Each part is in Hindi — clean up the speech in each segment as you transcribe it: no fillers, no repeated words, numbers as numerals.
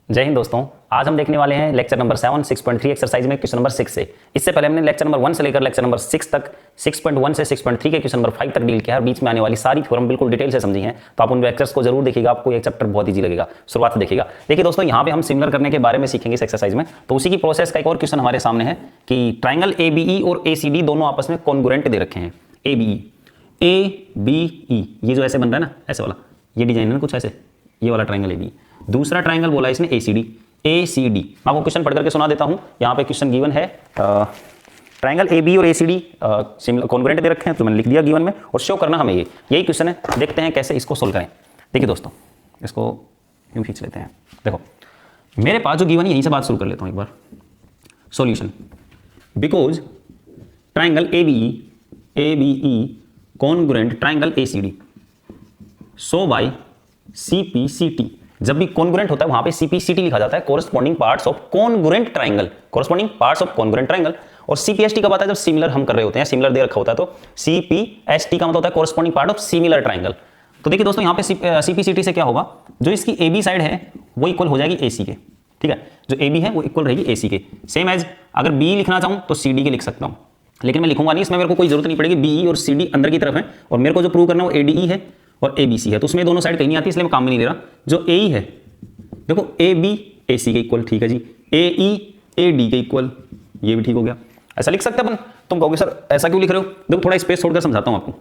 जय हिंद दोस्तों। आज हम देखने वाले हैं लेक्चर नंबर 7 6.3 एक्सरसाइज में क्वेश्चन नंबर 6 से। इससे पहले हमने लेक्चर नंबर 1 से लेकर लेक्चर नंबर 6 तक 6.1 से 6.3 के क्वेश्चन नंबर 5 तक डील किया है। बीच में आने वाली सारी थ्योरम बिल्कुल डिटेल से समझी हैं, तो आप उन लेक्चर्स को जरूर देखिएगा, आपको ये चैप्टर बहुत ईजी लगेगा। शुरुआत से देखिएगा। देखिए दोस्तों, यहाँ पे हम सिमिलर करने के बारे में सीखेंगे इस एक्सरसाइज में। तो उसी की प्रोसेस का एक और क्वेश्चन हमारे सामने है कि ट्राइंगल ABE और ACD दोनों आपस में कॉन्ग्रुएंट दे रखे हैं। ABE ये जो ऐसे बन रहा है ना, ऐसे वाला ये डिजाइन है ना कुछ ऐसे, ये वाला ट्राइंगल ABE। दूसरा ट्राइंगल बोला इसने ACD। मैं आपको क्वेश्चन पढ़ करके सुना देता हूं। यहाँ पे क्वेश्चन गिवन है, ट्राइंगल AB और ACD सिमिलर कॉन्ग्रुएंट दे रखे हैं, तो मैंने लिख दिया गिवन में, और शो करना हमें यही क्वेश्चन है। देखते हैं कैसे इसको सोल्व करें। देखिए दोस्तों, इसको यूं खींच लेते हैं। देखो मेरे पास जो गिवन है, यहीं से बात शुरू कर लेता हूं एक बार। Solution, because triangle ABE congruent triangle ACD so by CPCT। जब भी कॉन्ग्रुएंट होता है वहां पे CPCT लिखा जाता है, corresponding parts of congruent triangle, corresponding parts of congruent triangle. और CPST कब आता है? जब सिमिलर हम कर रहे होते हैं, सिमिलर दे रखा होता है, तो CPST का मतलब होता है corresponding part of similar triangle. तो देखिए दोस्तों, यहाँ पे CPCT से क्या होगा, जो इसकी AB साइड है वो इक्वल हो जाएगी AC के, ठीक है। जो AB है वो इक्वल रहेगी AC के। सेम एज अगर B लिखना चाहूँ तो CD के लिख सकता हूँ, लेकिन मैं लिखूंगा नहीं, इसमें मेरे को कोई जरूरत नहीं पड़ेगी। BE और CD अंदर की तरफ है, और मेरे को जो प्रूव करना है वो ADE है और ABC है, तो उसमें दोनों साइड कहीं नहीं आती, इसलिए मैं काम में नहीं ले रहा। जो AE है, देखो AB AC के इक्वल, ठीक है जी। AE AD के इक्वल, ये भी ठीक हो गया। ऐसा लिख सकते हैं अपन। तुम कहोगे सर ऐसा क्यों लिख रहे हो? देखो थोड़ा स्पेस छोड़कर समझाता हूं आपको।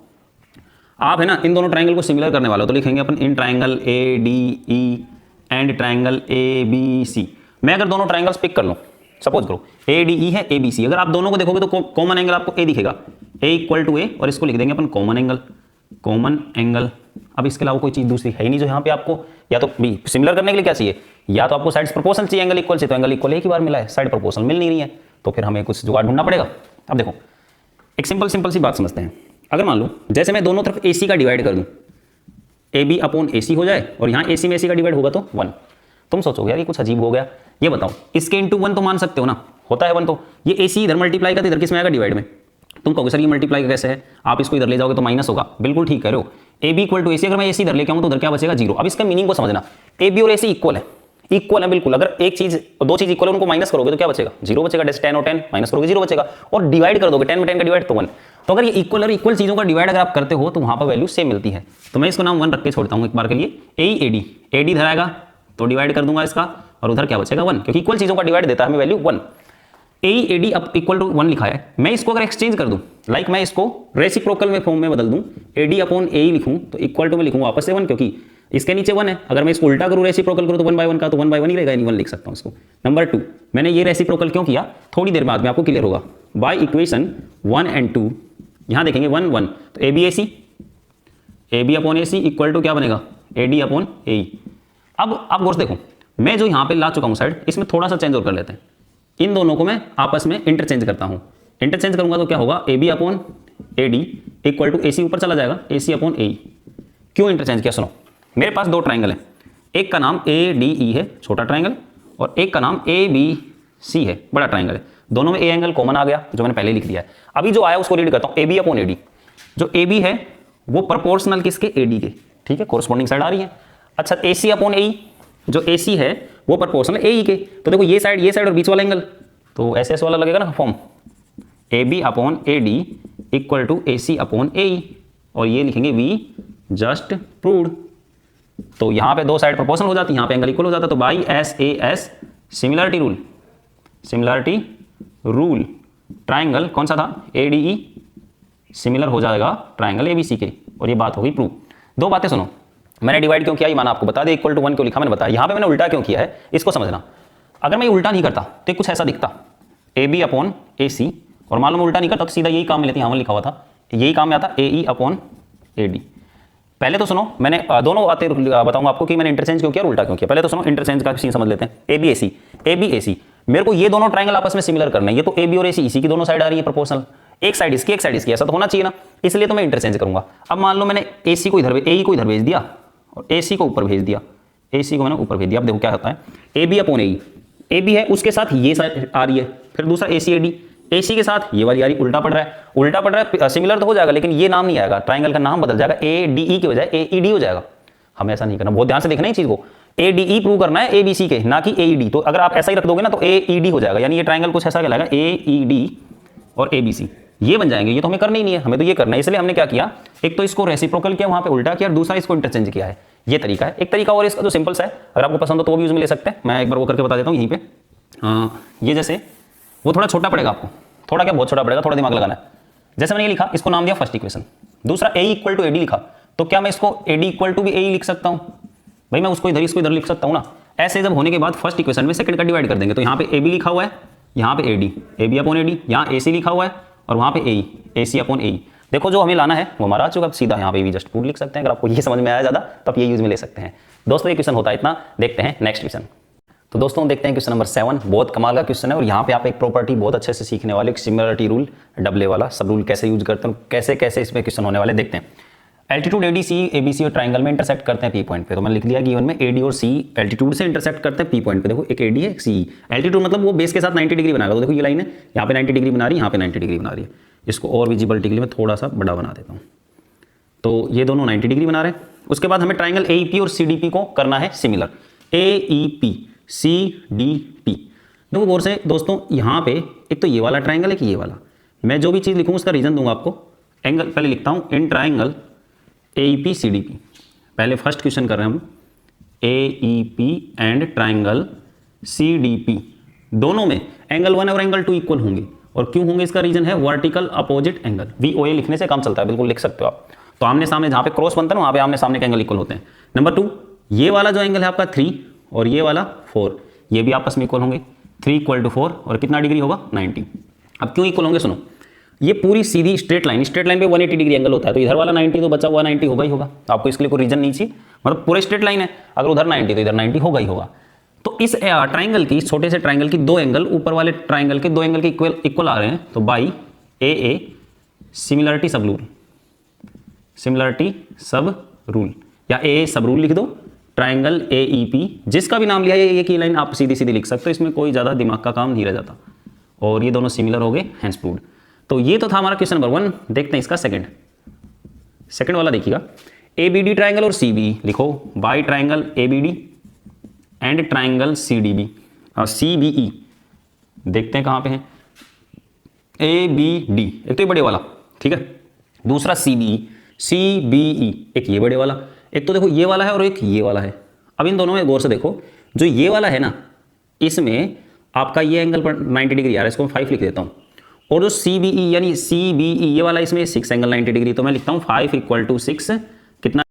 आप है ना इन दोनों ट्राइंगल को सिमिलर करने वाले हो, तो लिखेंगे अपन in triangle ADE and triangle ABC। मैं अगर दोनों ट्राइंगल्स पिक कर लूं, सपोज करो ADE है ABC, अगर आप दोनों को देखोगे तो कॉमन एंगल आपको A दिखेगा, A इक्वल टू A, और इसको लिख देंगे अपन कॉमन एंगल। अब इसके अलावा कोई चीज दूसरी है ही नहीं जो यहाँ पे आपको, या तो भी सिमिलर करने के लिए क्या चाहिए, या तो आपको साइड्स प्रोपोर्शनल चाहिए एंगल इक्वल से, तो एंगल इक्वल एक ही बार मिला है, साइड प्रोपोर्शनल मिल नहीं रही है, तो फिर हमें कुछ जुगाड़ ढूंढना पड़ेगा। अब देखो एक सिंपल सी बात समझते हैं। अगर मान लो जैसे मैं दोनों तरफ AC का डिवाइड कर दूं, AB अपॉन AC हो जाए, और यहाँ AC में AC का डिवाइड होगा तो 1। तुम सोचोगे यार ये कुछ अजीब हो गया, ये बताओ इसके इंटू 1 तो मान सकते हो ना, होता है 1, तो ये AC इधर मल्टीप्लाई करते इधर किस में आएगा, डिवाइड में। तुम कहोगे सर ये मल्टीप्लाई कैसे है, आप इसको इधर ले जाओगे तो माइनस होगा। बिल्कुल ठीक कह रहे हो। AB इक्वल टू AC, अगर मैं AC इधर लेके आऊं तो उधर क्या बचेगा, 0। अब इसका मीनिंग को समझना, AB और AC इक्वल है बिल्कुल। अगर एक चीज दो चीज इक्वल है, उनको माइनस करोगे तो क्या बचेगा, 0 बचेगा। जैसे 10 और 10 माइनस करोगे 0 बचेगा, और डिवाइड कर दोगे 10 में 10 का डिवाइड तो 1। तो अगर ये इक्वल और इक्वल चीजों का डिवाइड अगर आप करते हो तो वहां पर वैल्यू सेम मिलती है। तो मैं इसको नाम 1 रख के छोड़ता हूं एक बार के लिए। AD इधर आएगा तो डिवाइड कर दूंगा इसका, और उधर क्या बचेगा 1, क्योंकि इक्वल चीजों का डिवाइड देता है हमें वैल्यू 1। AD अब इक्वल टू 1 लिखा है। मैं इसको अगर एक्सचेंज कर दूं, लाइक मैं इसको रेसिप्रोकल में फॉर्म में बदल दूं, AD अपॉन AE लिखूं, तो इक्वल टू में लिखूंगा वापस से 1, क्योंकि इसके नीचे 1 है। अगर मैं इसको उल्टा करूं, रेसिप्रोकल करूं तो 1 बाय 1 का, तो 1 बाय 1 ही रहेगा, यानी 1 लिख सकता हूं इसको। नंबर 2, मैंने ये रेसिप्रोकल क्यों किया, थोड़ी देर बाद में आपको क्लियर होगा। बाय इक्वेशन 1 एंड 2, यहां देखेंगे 1 1, तो AB upon AC equal to क्या बनेगा, AD अपॉन AE। अब आप गौर से देखो, मैं जो यहां पे ला चुका हूं साइड, इसमें थोड़ा सा चेंज और कर लेते हैं। इन दोनों को मैं आपस में इंटरचेंज करता हूं। इंटरचेंज करूंगा तो क्या होगा, AB upon AD equal to AC ऊपर चला जाएगा, AC अपॉन AE। क्यों इंटरचेंज किया, सुनो। मेरे पास दो ट्राइंगल हैं, एक का नाम ADE है छोटा ट्राइंगल, और एक का नाम ABC है बड़ा ट्राइंगल है। दोनों में A एंगल कॉमन आ गया, जो मैंने पहले लिख दिया है। अभी जो आया उसको रीड करता हूं, AB अपॉन AD। जो AB है वो प्रोपोर्शनल किसके, AD के, ठीक है, कोरस्पॉन्डिंग साइड आ रही है। अच्छा AC अपॉन AE, जो AC है वो प्रोपोर्शनल AE के। तो देखो ये साइड और बीच वाला एंगल, तो ऐसे वाला लगेगा ना form, AB upon AD equal to AC upon AE, और ये लिखेंगे V जस्ट प्रूव्ड। तो यहाँ पे दो साइड प्रोपोर्शनल हो जाती है, यहाँ पे एंगल इक्वल हो जाता है। तो by SAS similarity rule triangle कौन सा था, ADE सिमिलर हो जाएगा ट्राइंगल ABC के, और ये बात हो गई प्रूव। दो बातें सुनो, मैंने डिवाइड क्यों किया ये मैंने आपको बता दिया, इक्वल टू 1 क्यों लिखा मैंने बताया। यहाँ पे मैंने उल्टा क्यों किया है इसको समझना। अगर मैं उल्टा नहीं करता तो कुछ ऐसा दिखता, AB अपॉन AC, और मालूम उल्टा नहीं करता तो सीधा यही काम में लेते, यहाँ लिखा हुआ था यही काम में आता, AE अपॉन AD। पहले तो सुनो, मैंने दोनों बातें बताऊंगा आपको कि मैंने इंटरचेंज क्यों किया और उल्टा क्यों किया। पहले तो सुनो इंटरचेंज का सीन समझ लेते हैं। AB AC मेरे को ये दोनों ट्राइंगल आपस में सिमिलर करना है। ये तो AB और AC इसी की दोनों साइड आ रही है प्रोपोर्शनल, एक साइड इसकी एक साइड इसकी, ऐसा तो होना चाहिए ना, इसलिए तो मैं इंटरचेंज करूंगा। अब मान लो मैंने AC को इधर AE को इधर भेज दिया और AC को ऊपर भेज दिया, AC को मैंने ऊपर भेज दिया। अब देखो क्या होता है, AB अपॉन AE, AB है उसके साथ ये साइड आ रही है, फिर दूसरा AC के साथ ये वाली आ रही, उल्टा पड़ रहा है, सिमिलर तो हो जाएगा लेकिन ये नाम नहीं आएगा, ट्राइंगल का नाम बदल जाएगा, ADE की बजाय AED हो जाएगा। हमें ऐसा नहीं करना, बहुत ध्यान से देखना है चीज को। ए डी ई प्रूव करना है ए बी सी के, ना कि ए ई डी। तो अगर आप ऐसा ही रख दोगे ना तो ए ई डी हो जाएगा, यानी ये ट्राइंगल कुछ ऐसा कहलाएगा ए ई डी और ए बी सी, ये बन जाएंगे। ये तो हमें करना ही नहीं है, हमें तो ये करना है। इसलिए हमने क्या किया, एक तो इसको रेसिप्रोकल किया, वहां पे उल्टा किया, और दूसरा इसको इंटरचेंज किया है। ये तरीका है। एक तरीका और इसका जो सिंपल सा है, अगर आपको पसंद हो तो वो भी यूज में ले सकते हैं। मैं एक बार वो करके बता देता हूँ यहीं पे। ये जैसे वो थोड़ा छोटा पड़ेगा आपको, थोड़ा क्या बहुत छोटा पड़ेगा, थोड़ा दिमाग लगाना है। जैसे मैंने ये लिखा, इसको नाम दिया फर्स्ट इक्वेशन। दूसरा ए इक्वल टू ए डी लिखा, तो क्या मैं इसको ए डी इक्वल टू भी ए लिख सकता हूँ? भाई मैं उसको इधर इसको इधर लिख सकता हूँ ना। ऐसे जब होने के बाद फर्स्ट इक्वेशन में सेकंड का डिवाइड कर देंगे, तो यहाँ पे ए बी लिखा हुआ है, यहाँ पे A B upon A D, यहाँ ए सी लिखा हुआ है, और वहाँ पे ए सी अपॉन ए। देखो जो हमें लाना है वो हमारा आ चुका। सीधा यहाँ पे भी जस्ट पुट लिख सकते हैं। अगर आपको ये समझ में आया ज़्यादा तो आप ये यूज में ले सकते हैं। दोस्तों ये क्वेश्चन होता है इतना। देखते हैं नेक्स्ट क्वेश्चन। तो दोस्तों देखते हैं क्वेश्चन नंबर 7। बहुत कमाल का क्वेश्चन है, और यहाँ पे आप एक प्रॉपर्टी बहुत अच्छे से सीखने वाले, एक सिमिलरिटी रूल, डबले वाला सब रूल कैसे यूज करते हैं, कैसे कैसे इसमें क्वेश्चन होने वाले देखते हैं। एल्टीट्यूड एडीसी एबीसी और ट्राइंगल में इंटरसेक्ट करते हैं पी पॉइंट पे। तो मैंने लिख दिया गिवन में एडी और सी एल्टीट्यूड से इंटरसेक्ट करते हैं पी पॉइंट पे। देखो एक एडी है एक सी। एल्टीट्यूड मतलब वो बेस के साथ 90 डिग्री बनाएगा। तो देखो ये लाइन है, यहाँ पे 90 डिग्री बना रही है, यहाँ पे 90 डिग्री बना रही है। इसको और विजिबिलिटी के लिए मैं थोड़ा सा बड़ा बना देता हूँ। तो ये दोनों 90 डिग्री बना रहे हैं। उसके बाद हमें ट्राइंगल एईपी और सीडीपी को करना है सिमिलर। AEP CDP. देखो गौर से दोस्तों, यहाँ पे एक तो ये वाला ट्राइंगल है कि ये वाला। मैं जो भी चीज़ लिखूँ उसका रीजन दूंगा आपको। एंगल पहले लिखता हूँ, इन ट्राइंगल एईपी सीडीपी। पहले फर्स्ट क्वेश्चन कर रहे हैं हम, एईपी एंड ट्राइंगल सीडीपी, दोनों में एंगल 1 और एंगल 2 इक्वल होंगे। और क्यों होंगे इसका रीजन है वर्टिकल अपोजिट एंगल। वीओए लिखने से काम चलता है, बिल्कुल लिख सकते हो आप। तो आमने सामने जहाँ पे क्रॉस बनता है ना, वहाँ पे आमने सामने के एंगल इक्वल होते हैं। नंबर 2, ये वाला जो एंगल है आपका 3 और ये वाला 4, ये भी आपस में इक्वल होंगे। 3 = 4 और कितना डिग्री होगा 90। अब क्यों इक्वल होंगे सुनो, ये पूरी सीधी स्ट्रेट लाइन पे 180 डिग्री एंगल होता है। तो इधर वाला 90 तो बचा हुआ 90 होगा ही होगा। तो आपको इसके लिए कोई रीजन नहीं चाहिए, मतलब पूरे स्ट्रेट लाइन है, अगर उधर 90 तो इधर 90 होगा ही होगा। तो इस ट्राइंगल की, छोटे से ट्राइंगल की दो एंगल, ऊपर वाले ट्राइंगल के दो एंगल के इक्वल आ रहे हैं। तो बाई ए सिमिलरिटी सब रूल, सिमिलरिटी सब रूल या ए सब रूल लिख दो। ट्राइंगल एईपी, जिसका भी नाम लिया है, ये की लाइन आप सीधी सीधी लिख सकते हो, इसमें कोई ज़्यादा दिमाग का काम नहीं रह जाता। और ये दोनों सिमिलर हो गए, हैंस प्रूव्ड। तो ये तो था हमारा क्वेश्चन नंबर 1। देखते हैं इसका सेकंड वाला देखिएगा। एबीडी ट्राइंगल और सीबी लिखो, by triangle ABD and triangle CDB और सीबीई। देखते हैं कहाँ पे है। एबीडी एक तो ये बड़े वाला, ठीक है। दूसरा सीबीई एक ये बड़े वाला। एक तो देखो ये वाला है और एक ये वाला है। अब इन दोनों में गौर से देखो, जो ये वाला है ना, इसमें आपका ये एंगल पर 90 डिग्री आ रहा है, इसको मैं 5 लिख देता हूँ। और जो सीबीई यानी सीबीई ये वाला, इसमें 6 एंगल 90 डिग्री। तो मैं लिखता हूँ 5 = 6 कितना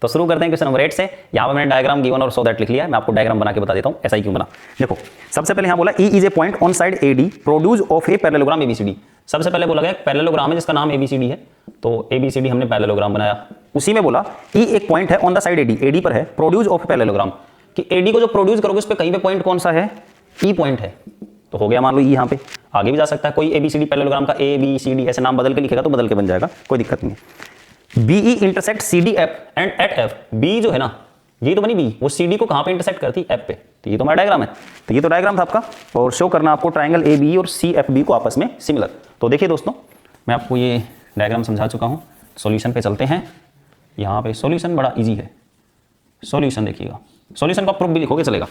तो शुरू करते हैं क्वेश्चन नंबर 8 से। यहाँ पे मैंने डायग्राम गिवन और सो दैट लिख लिया है। मैं आपको डायग्राम बना के बता देता हूँ ऐसा ही क्यों बना। देखो सबसे पहले यहाँ बोला E is a point on side AD produce of a parallelogram ABCD। सबसे पहले बोला गया पैरेललोग्राम है जिसका नाम ABCD है, तो ABCD हमने पैरेललोग्राम बनाया। उसी में बोला ई एक पॉइंट है ऑन द साइड AD पर है प्रोड्यूस ऑफ पैरेललोग्राम, कि AD को जो प्रोड्यूस करोगे उस पर कहीं पे पॉइंट कौन सा है, ई पॉइंट है। तो हो गया मान लो ई, यहाँ पे आगे भी जा सकता है कोई ABCD पैरेललोग्राम का ABCD ऐसे नाम बदल के लिखेगा तो बदल के बन जाएगा, कोई दिक्कत नहीं है। BE intersect CD F and at F। B जो है ना ये तो बनी B, वो CD को कहाँ पे इंटरसेक्ट करती F पे। तो ये तो हमारा डायग्राम है, तो ये तो डायग्राम था आपका, और शो करना आपको ट्राइंगल AB और CFB को आपस में सिमिलर। तो देखिए दोस्तों मैं आपको ये डायग्राम समझा चुका हूँ। सॉल्यूशन पे चलते हैं। यहाँ पे सॉल्यूशन बड़ा इजी है। सॉल्यूशन देखिएगा, सॉल्यूशन का प्रूफ भी लिखोगे चलेगा।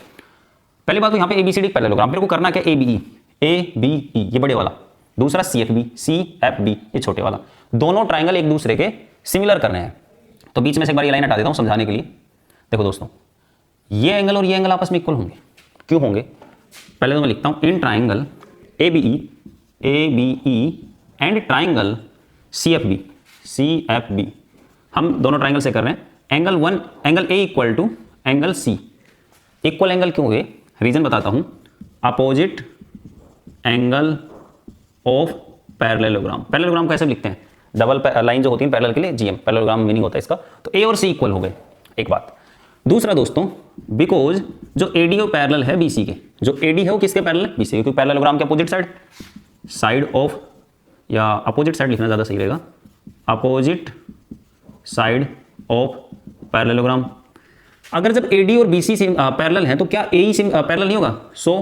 पहली बात तो यहाँ पे ABCD पैरेललोग्राम, मेरे को करना क्या ABE ये बड़े वाला, दूसरा CFB ये छोटे वाला, दोनों ट्राइंगल एक दूसरे के सिमिलर करने हैं। तो बीच में से एक बार ये लाइन हटा देता हूँ समझाने के लिए। देखो दोस्तों ये एंगल और ये एंगल आपस में इक्वल होंगे, क्यों होंगे? पहले तो मैं लिखता हूँ in triangle ABE and triangle CFB हम दोनों ट्राइंगल से कर रहे हैं। Angle A equal to angle C। Equal angle क्यों हुए, रीजन बताता हूं। Opposite angle of parallelogram. Parallelogram कैसे लिखते हैं, डबल लाइन जो होती है पैरेलल के लिए GM, पैरेललोग्राम मीनिंग होता है इसका। तो A और C इक्वल हो गए, एक बात। दूसरा दोस्तों बिकॉज जो AD और पैरेलल है BC के, जो AD है वो किसके पैरेलल है, BC के, क्योंकि पैरेललोग्राम के अपोजिट साइड ऑफ, या अपोजिट साइड लिखना ज़्यादा सही रहेगा, अपोजिट साइड ऑफ पैरेललोग्राम। अगर जब AD और BC से पैरेलल हैं तो क्या AE से पैरेलल नहीं होगा? सो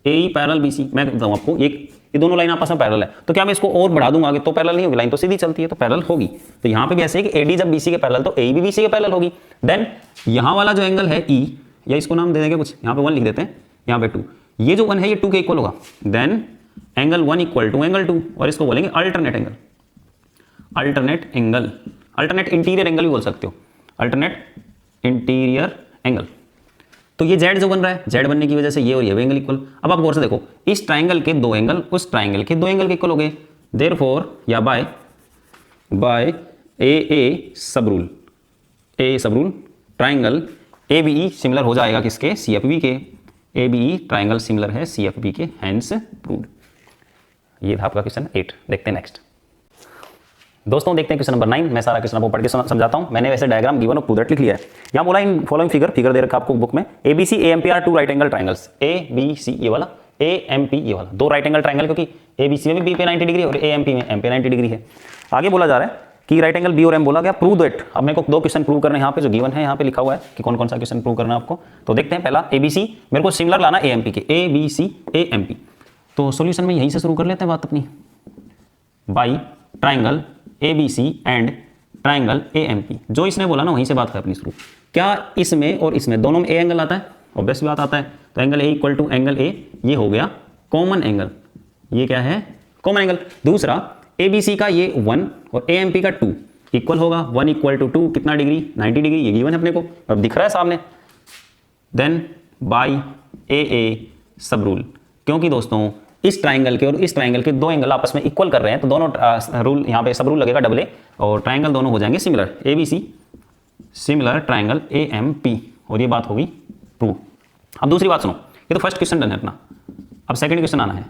AE पैरेलल BC। मैं बताऊँ आपको ये दोनों लाइन आपस में पैरेलल है, तो क्या मैं इसको और बढ़ा दूंगा आगे तो पैरेलल नहीं होगी, लाइन तो सीधी चलती है तो पैरेलल होगी। तो यहाँ पे भी ऐसे है कि AD जब BC के पैरेलल तो AE भी BC के पैरेलल होगी। देन यहाँ वाला जो एंगल है E, या इसको नाम दे देंगे कुछ, यहाँ पे 1 लिख देते हैं, यहाँ पे 2, ये जो 1 है ये 2 के इक्वल होगा। Then angle 1 equal to angle 2, और इसको बोलेंगे alternate angle. Alternate interior angle भी बोल सकते हो, अल्टरनेट इंटीरियर एंगल। तो ये Z जो बन रहा है, Z बनने की वजह से ये और ये एंगल इक्वल। अब आप गौर से देखो, इस ट्राइंगल के 2 एंगल उस ट्राइंगल के 2 एंगल के इक्वल हो गए। देयरफॉर या बाय ए सब रूल ट्राइंगल ABE सिमिलर हो जाएगा किसके, CFB के। ABE ट्राइंगल सिमिलर है CFB के, हैंस प्रूव्ड। ये था आपका क्वेश्चन 8। देखते हैं नेक्स्ट। दोस्तों देखते हैं क्वेश्चन नंबर 9। मैं सारा क्वेश्चन आपको पढ़ के समझाता हूं। मैंने वैसे डायग्राम गिवन और प्रूव दैट लिख लिया है। यहाँ बोला इन फॉलोइंग फिगर दे रखा आपको बुक में, ABC AMP are 2 right angle triangles. ABC ये वाला, AMP ये वाला, 2 राइट एंगल ट्राइंगल, क्योंकि ABC में भी B पे 90 डिग्री और AMP में M पे 90 डिग्री है। आगे बोला जा रहा है कि राइट एंगल B और M बोला गया, प्रूव दैट। अब मेरे को 2 क्वेश्चन प्रूव करने हैं यहाँ पे, जो गिवन है यहाँ पे लिखा हुआ है कि कौन कौन सा क्वेश्चन प्रूव करना है आपको। तो देखते हैं। पहला ABC मेरे को सिमिलर लाना AMP के, ABC AMP। तो सोल्यूशन में यहीं से शुरू कर लेते हैं बात अपनी। By triangle ABC and triangle AMP, जो इसने बोला ना वहीं से बात है अपनी शुरू। क्या इसमें और इसमें दोनों में A एंगल आता है, ऑब्वियस बात आता है। तो angle A equal to angle A, ये हो गया कॉमन एंगल। ये क्या है, कॉमन एंगल। दूसरा ABC का ये 1 और AMP का 2 इक्वल होगा। 1 इक्वल टू 2 कितना डिग्री, 90 डिग्री। ये गिवन है अपने को, अब दिख रहा है सामने। देन बाई AA सब रूल, क्योंकि दोस्तों इस ट्राइंगल के और इस ट्राइंगल के 2 एंगल आपस में इक्वल कर रहे हैं, तो दोनों रूल यहाँ पे सब रूल लगेगा AA, और ट्राइंगल दोनों हो जाएंगे similar. ABC similar triangle AMP, और ये बात होगी प्रूव। अब दूसरी बात सुनो, ये तो फर्स्ट क्वेश्चन डन है अपना। अब सेकंड क्वेश्चन आना है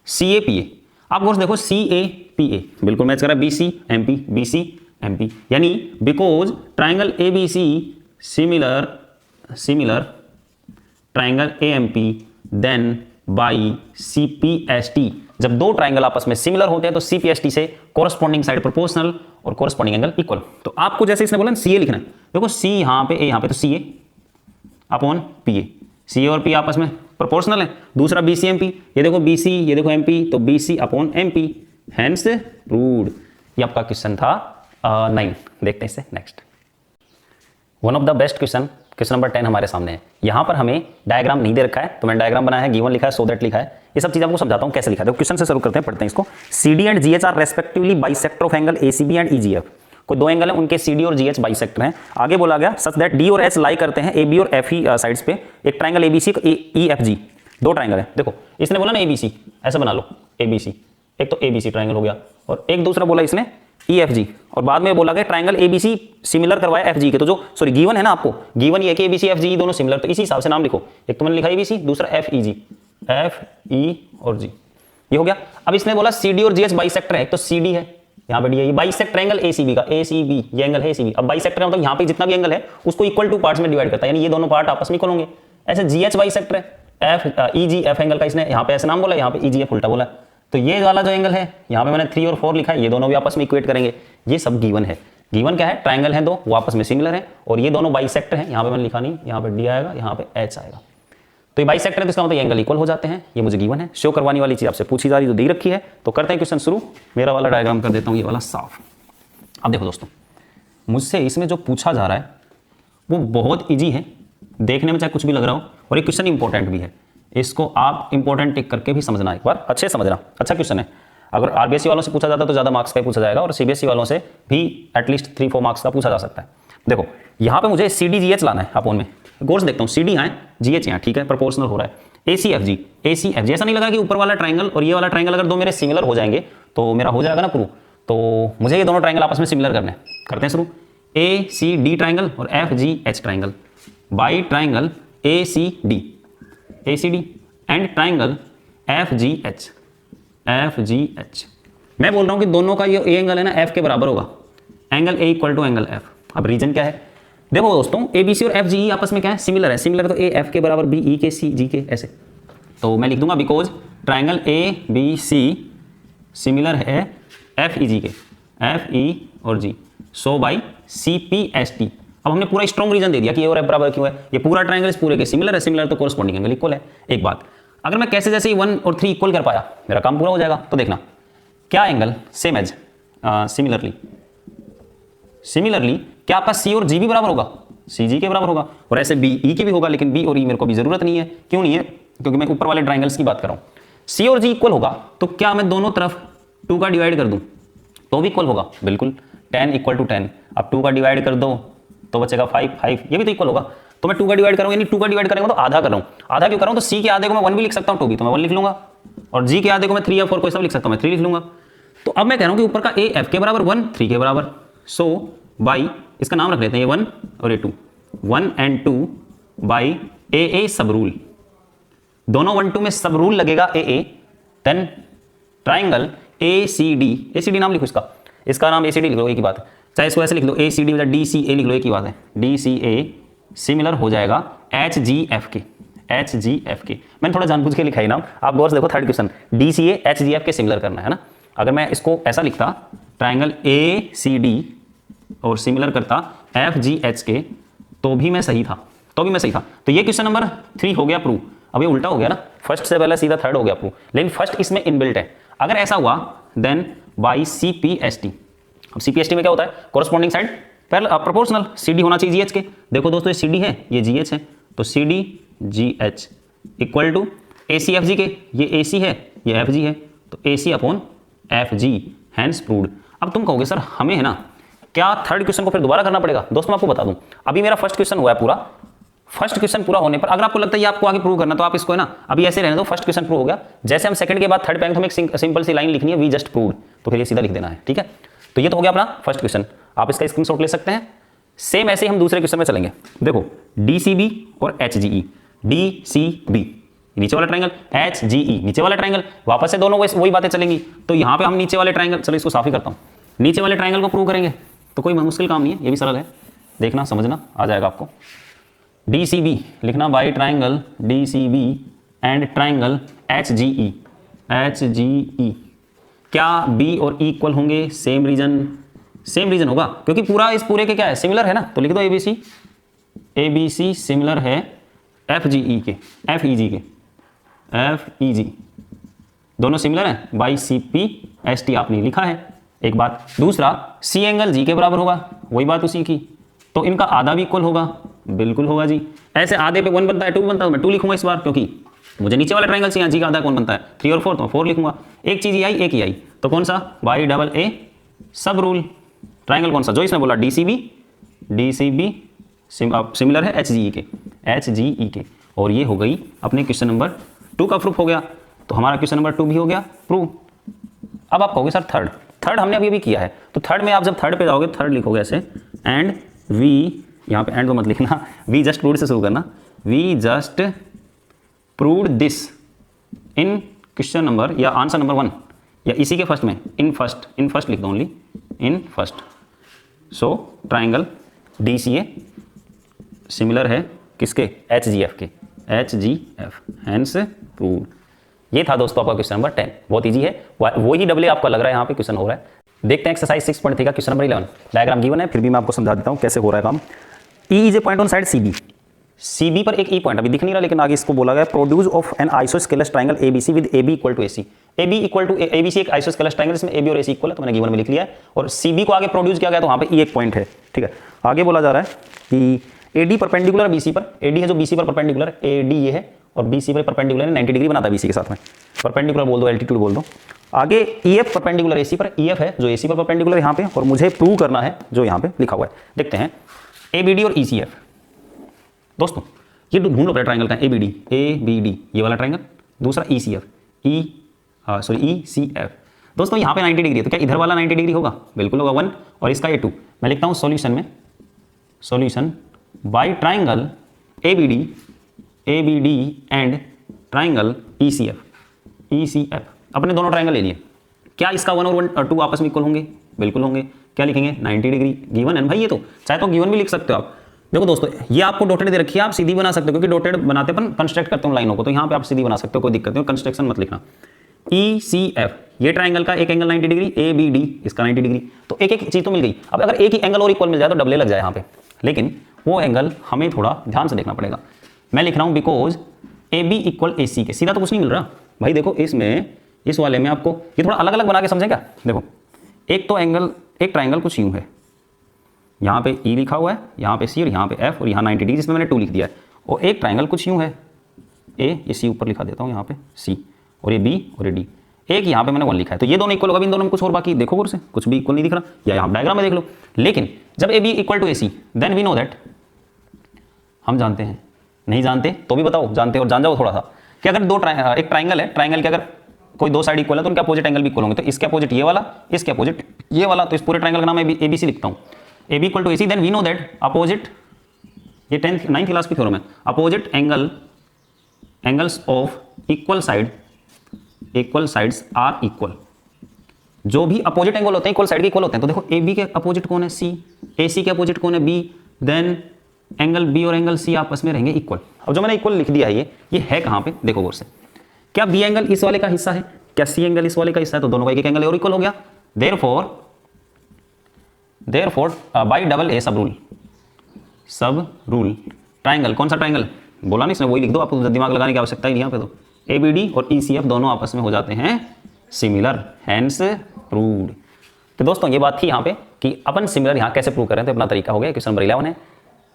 CAPA। आप गौर से देखो CAPA बिल्कुल मैच कर रहा है BC MP, यानी because triangle ABC similar triangle AMP, then by CPST। जब 2 ट्राइंगल आपस में सिमिलर होते हैं तो CPST से कोरस्पॉन्डिंग साइड प्रोपोर्शनल और कोरस्पॉन्डिंग एंगल इक्वल। तो आपको जैसे इसने बोला ना CA लिखना है, देखो C यहाँ पे, A यहाँ पे, तो CA अपॉन PA। CA और P आपस में प्रोपोर्शनल है। दूसरा BCMP, ये देखो BC, ये देखो MP, तो BC अपॉन MP, हैंस प्रूव्ड। ये आपका क्वेश्चन था 9। देखते हैं इससे next. One of the best question number 10 हमारे सामने है। यहाँ पर हमें डायग्राम नहीं दे रखा है, तो मैंने डायग्राम बनाया है, गिवन लिखा है, सो दैट लिखा है। ये सब चीज़ आपको समझाता हूँ कैसे लिखा है। तो क्वेश्चन से शुरू करते हैं, पढ़ते हैं इसको। CD and GH are respectively bisector of angle ACB and EGF। कोई 2 एंगल है, उनके CD और GH बाइसेक्टर हैं। आगे बोला गया सच दैट D और H लाई करते हैं AB और FE साइड्स पे। एक ट्राइंगल ABC EFG, 2 ट्राइंगल है। देखो इसने बोला ना ABC, ऐसे बना लो ABC, एक तो ABC ट्राइंगल हो गया, और एक दूसरा बोला इसने ई एफ जी, और बाद में बोला गया triangle A B C similar करवाया एफ जी के, तो जो सॉरी गिवन है ना आपको, गिवन ये है कि ए बी सी एफ जी दोनों सिमिलर, तो इसी हिसाब से नाम लिखो। एक तो मैंने लिखा ए बी सी, दूसरा एफ ई जी, एफ ई और जी, ये हो गया। अब इसने बोला सी डी और जी एच बाइसेक्टर है, एक तो सी डी है यहाँ पे, ये bisector angle A C B का, ए सी बी ये एंगल है ए सी बी। अब बाइसेक्टर का मतलब यहाँ पे जितना भी एंगल है उसको इक्वल टू पार्ट्स में डिवाइड करता है, यानी ये दोनों पार्ट आपस में इक्वल होंगे। ऐसे जी एच बाइसेक्टर है, एफ ई जी एफ एंगल का इसने यहाँ पे ऐसे नाम बोला, यहाँ पे ई जी एफ उल्टा बोला, तो ये वाला जो एंगल है यहाँ पे मैंने 3 और 4 लिखा है, ये दोनों भी आपस में इक्वेट करेंगे। ये सब गिवन है। गिवन क्या है? ट्राइंगल है दो, वो आपस में सिमिलर है, और ये दोनों बाइसेक्टर हैं। यहाँ पे मैंने लिखा नहीं, यहाँ पे डी आएगा, यहाँ पे एच आएगा, तो ये बाइसेक्टर है, तो इसका मतलब एंगल इक्वल हो जाते हैं। ये मुझे गिवन है, शो करवाने वाली चीज आपसे पूछी जा रही, जो दे रखी है। तो करते हैं क्वेश्चन शुरू। मेरा वाला डायग्राम कर देता हूँ, ये वाला साफ। अब देखो दोस्तों, मुझसे इसमें जो पूछा जा रहा है वो बहुत ईजी है, देखने में चाहे कुछ भी लग रहा हो, और ये क्वेश्चन इंपॉर्टेंट भी है। इसको आप इंपॉर्टेंट टिक करके भी समझना, एक बार अच्छे समझना। अच्छा क्वेश्चन है। अगर आरबीएसई वालों से पूछा जाता तो ज़्यादा मार्क्स का ही पूछा जाएगा, और सीबीएसई वालों से भी एटलीस्ट 3-4 मार्क्स का पूछा जा सकता है। देखो यहाँ पे मुझे सी डी जी एच लाना है अपोन में, कोर्स देखता हूँ, सी डी यहाँ है, जी एच यहाँ, ठीक है, प्रोपोर्शनल हो रहा है। ए सी एफ जी, ए सी एफ जी, ऐसा नहीं लगा कि ऊपर वाला ट्राइंगल और ये वाला ट्राइंगल अगर दो मेरे सिमिलर हो जाएंगे तो मेरा हो जाएगा ना प्रूव। तो मुझे ये दोनों ट्राइंगल आपस में सिमिलर करने, करते हैं शुरू। ए सी डी ट्राइंगल और F G H triangle, by triangle A C D and triangle F G H, F G H. मैं बोल रहा हूं कि दोनों का ये ए एंगल है ना एफ के बराबर होगा, angle A equal to angle F. अब रीजन क्या है? देखो दोस्तों, ए बी सी और एफ जी ई आपस में क्या है? सिमिलर है। सिमिलर तो ए एफ के बराबर बी ई के सी जी के, ऐसे। तो मैं लिख दूंगा because triangle A B C similar है एफ ई जी के, एफ ई और G, so by C P S T. अब हमने पूरा स्ट्रॉन्ग रीजन दे दिया कि ए और एफ बराबर क्यों है। ये पूरा ट्राइंगल इस पूरे के सिमिलर है, सिमिलर तो कोरस्पॉन्डिंग एंगल इक्वल है। एक बात, अगर मैं कैसे जैसे 1 और 3 इक्वल कर पाया, मेरा काम पूरा हो जाएगा। तो देखना क्या एंगल सेम एज सिमिलरली क्या आपका सी और जी भी बराबर होगा? सी जी के बराबर होगा, और ऐसे बी ई के भी होगा, लेकिन बी और ई मेरे को भी जरूरत नहीं है। क्यों नहीं है? क्योंकि मैं ऊपर वाले ट्राइंगल्स की बात कर रहा हूँ। सी और जी इक्वल होगा तो क्या मैं दोनों तरफ 2 का डिवाइड कर दूं तो भी इक्वल होगा? बिल्कुल। 10 इक्वल टू 10, अब 2 का डिवाइड कर दो तो बचेगा 5, 5 ये भी तो इक्वल होगा। तो मैं 2 का डिवाइड करूंगा, यानी 2 का डिवाइड करेंगे तो आधा कर रहा हूँ। आधा क्यों कर रहा हूँ? तो सी के आधे को मैं 1 भी लिख सकता हूँ, 2 भी तो मैं 1 लिख लूंगा, और जी के आधे को मैं 3 या 4 कोई सा लिख सकता हूँ, मैं 3 लिख लूंगा। तो अब मैं कह रहा हूँ कि ऊपर का ए एफ के बराबर 1, 3 के बराबर, सो बाई इसका नाम रख लेते हैं ये 1 और ये 2, 1 एंड 2 बाई ए सब रूल, दोनों 1 2 में सब रूल लगेगा A, then triangle A C D नाम लिखो इसका नाम ए सी डी लिख लो, एक ही बात है। चाहे इसको ऐसे लिख लो ए सी डी या डी सी ए लिख लो, एक ही बात है। डी सी ए सिमिलर हो जाएगा एच जी एफ के, एच जी एफ के। मैंने थोड़ा जानबूझ के लिखा ही नाम, आप गौर से देखो, 3rd question D C A H G F के सिमिलर करना है ना। अगर मैं इसको ऐसा लिखता ट्राइंगल ए सी डी और सिमिलर करता एफ जी एच के तो भी मैं सही था, तो ये क्वेश्चन नंबर 3 हो गया प्रूव। अब ये उल्टा हो गया ना, फर्स्ट से पहले सीधा 3rd हो गया प्रूव, लेकिन फर्स्ट इसमें इनबिल्ट है। अगर ऐसा हुआ then by C P S T. अब सी पी एस टी में क्या होता है? Corresponding side parallel proportional, C D होना चाहिए जी एच के। देखो दोस्तों, ये सी डी है, ये जी एच है, तो C D G H equal to A C F G के, ये ए सी है, ये एफ जी है, तो A C upon F G, hence proved. अब तुम कहोगे सर हमें है ना क्या 3rd क्वेश्चन को फिर दोबारा करना पड़ेगा? दोस्तों मैं आपको बता दूं, अभी मेरा फर्स्ट क्वेश्चन हुआ है पूरा। फर्स्ट क्वेश्चन पूरा होने पर अगर आपको लगता है ये आपको आगे प्रूव करना, तो आप इसको है ना अभी ऐसे रहने दो, फर्स्ट क्वेश्चन प्रूव हो गया। जैसे हम सेकंड के बाद 3rd पे आएंगे तो हमें एक सिंपल सी लाइन लिखनी है, वी जस्ट प्रूव्ड, तो फिर ये सीधा लिख देना है, ठीक है। तो ये तो हो गया अपना फर्स्ट क्वेश्चन, आप इसका स्क्रीनशॉट ले सकते हैं। सेम ऐसे ही हम दूसरे क्वेश्चन में चलेंगे। देखो डी सी बी और एच जी ई, डी सी बी नीचे वाला ट्राइंगल, एच जी ई नीचे वाला ट्राइंगल, वापस से दोनों वही बातें चलेंगी। तो यहाँ पे हम नीचे वाले ट्राइंगल, चलो इसको साफ ही करता हूँ, नीचे वाले ट्राइंगल को प्रूव करेंगे, तो कोई मुश्किल काम नहीं है, ये भी सरल है, देखना समझना आ जाएगा आपको। डी सी बी लिखना by triangle D C B and triangle H G E, H G E. क्या बी और ई इक्वल होंगे? सेम रीजन होगा, क्योंकि पूरा इस पूरे के क्या है? सिमिलर है ना। तो लिख दो ए बी सी सिमिलर है एफ जी ई के, एफ ई जी के, एफ ई जी दोनों सिमिलर हैं by C P S T आपने लिखा है, एक बात। दूसरा सी एंगल जी के बराबर होगा, वही बात उसी की, तो इनका आधा भी इक्वल होगा, बिल्कुल होगा जी। ऐसे आधे पे 1 बनता है, 2 बनता है, मैं 2 लिखूंगा इस बार, क्योंकि मुझे नीचे वाले ट्राइंगल से यहाँ जी का आधा कौन बनता है? 3 और 4, तो 4 लिखूंगा। एक चीज आई, एक ही आई, तो कौन सा? बाई डबल ए सब रूल। ट्राइंगल कौन सा? जो इसमें बोला डी सी बी सिमिलर है एच जी ई के, और ये हो गई अपने क्वेश्चन नंबर 2 का प्रूफ हो गया। तो हमारा क्वेश्चन नंबर 2 भी हो गया प्रूफ। अब आप कहोगे सर थर्ड हमने अभी किया है, तो थर्ड में आप जब थर्ड पे जाओगे, थर्ड लिखोगे ऐसे, एंड वी, यहाँ पे एंड तो मत लिखना, वी जस्ट प्रूव्ड से शुरू करना, we just proved this in question number या आंसर नंबर 1 या इसी के फर्स्ट में, इन फर्स्ट लिख दो only, in first. So triangle DCA similar है किसके, HGF के, HGF हैंस प्रूव्ड। ये था दोस्तों आपका क्वेश्चन नंबर 10, बहुत इजी है, वही डबल आपका लग रहा है यहाँ पे क्वेश्चन हो रहा है। देखते हैं एक्सरसाइज 6.3 का क्वेश्चन नंबर 11। डायग्राम गिवन है, फिर भी मैं आपको समझा देता हूँ कैसे हो रहा है काम। E is a point on side CB पर एक E पॉइंट अभी दिख नहीं रहा, लेकिन आगे इसको बोला गया produce of an isosceles triangle ABC with AB equal to AC। ABC एक आइसोस्केलस ट्राइंगल जिसमें AB और AC इक्वल है, तो मैंने गिवन में लिख लिया है, और CB को आगे प्रोड्यूस किया गया, तो वहाँ पे E एक पॉइंट है, ठीक है। आगे बोला जा रहा है कि AD परपेंडिकुलर BC पर, AD है जो BC पर परपेंडिकुलर, AD ये है, और BC पर परपेंडिकुलर है, 90 डिग्री बनाता है BC के साथ में, परपेंडिकुलर बोल दो, एल्टीट्यूड बोल दो। आगे EF परपेंडिकुलर AC पर, EF है जो AC पर परपेंडिकुलर यहाँ पे, और मुझे प्रूव करना है जो यहाँ पे लिखा हुआ है। देखते हैं ABD और ECF। दोस्तों ये ढूंढ लो पहले ट्राइंगल का, ABD ये वाला ट्राइंगल, दूसरा ECF ECF। दोस्तों यहाँ पे 90 डिग्री है, तो क्या इधर वाला 90 डिग्री होगा, बिल्कुल होगा 1, और इसका ये 2। मैं लिखता हूँ सॉल्यूशन में, solution bye triangle ABD and triangle ECF। अपने दोनों ट्राइंगल ले लिए, क्या इसका 1 और 2 आपस में इक्वल होंगे, बिल्कुल होंगे। क्या लिखेंगे, 90 डिग्री गिवन है भाई, ये तो चाहे तो गिवन भी लिख सकते हो आप। देखो दोस्तों ये आपको डॉटेड दे रखी है, आप सीधी बना सकते हो, क्योंकि डॉटेड बनाते अपन कंस्ट्रक्ट करते हैं लाइनों को, तो यहाँ पे आप सीधी बना सकते हो, कोई दिक्कत नहीं, कंस्ट्रक्शन मत लिखना। ECF ये ट्राइंगल का एक एंगल 90 डिग्री, ABD इसका 90 डिग्री, तो एक एक चीज तो मिल गई। अब अगर एक ही एंगल और इक्वल मिल जाए तो डबले लग जाए यहाँ पे, लेकिन वो एंगल हमें थोड़ा ध्यान से देखना पड़ेगा। मैं लिख रहा हूँ बिकॉज AB इक्वल AC के, सीधा तो कुछ नहीं मिल रहा भाई। देखो इसमें, इस वाले में आपको ये थोड़ा अलग अलग बना के समझें क्या। देखो एक तो एंगल, एक ट्राइंगल कुछ यूं है, यहाँ पे E लिखा हुआ है, यहाँ पे C और यहाँ पे F, और यहाँ 90 डिग्री जिसमें मैंने 2 लिख दिया है। और एक ट्राइंगल कुछ यूं है, ये C ऊपर लिखा देता हूँ, यहाँ पे C, और ये B और ये D। एक यहाँ पे मैंने 1 लिखा है, तो ये दोनों इक्वल होगा। इन दोनों में कुछ और बाकी देखो और से कुछ भी इक्वल नहीं दिख रहा, या यहाँ डायग्राम में देख लो। लेकिन जब AB equal to AC, then we know that, हम जानते हैं, नहीं जानते तो भी बताओ, जानते और जान जाओ थोड़ा सा, कि अगर एक ट्राइंगल है, ट्राइंगल के अगर कोई 2 साइड इक्वल है तो उनके अपोजिट एंगल भी इक्वल होंगे। तो इसके अपोजिट ये वाला, इसके अपोजिट ये वाला, तो इस पूरे ट्राइंगल का नाम ABC लिखता हूँ, AB equal to AC, then we know that opposite, ये 9th क्लास की थ्योरम है, opposite angles of equal sides are equal. जो भी अपोजिट एंगल होते हैं इक्वल साइड के इक्वल होते हैं। तो देखो AB के अपोजिट कौन है, C, AC के अपोजिट कौन है, B, देन एंगल B और एंगल C आपस में रहेंगे इक्वल। अब जो मैंने इक्वल लिख दिया है, ये है कहाँ पे, देखो गौर से, क्या B एंगल इस वाले का हिस्सा है, क्या C एंगल इस वाले का हिस्सा है, तो दोनों का एक एंगल और इक्वल हो गया। देयरफॉर बाय डबल A सब रूल ट्राइंगल, कौन सा ट्राइंगल बोला नहीं इसने, वही लिख दो, आपको दिमाग लगाने की आवश्यकता ही नहीं यहाँ पे। तो ABD और ECF दोनों आपस में हो जाते हैं सिमिलर, हैंस प्रूव्ड। तो दोस्तों ये बात थी यहाँ पे कि अपन सिमिलर यहाँ कैसे प्रूव करें, तो अपना तरीका हो गया। क्वेश्चन नंबर 11 है।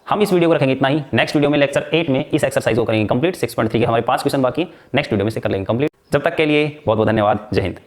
हम इस वीडियो को रखेंगे इतना ही। नेक्स्ट वीडियो में लेक्चर 8 में इस एक्सरसाइज को करेंगे कंप्लीट। 6.3 के हमारे 5 क्वेश्चन बाकी, नेक्स्ट वीडियो में से कर लेंगे कंप्लीट। जब तक के लिए बहुत बहुत धन्यवाद। जय हिंद।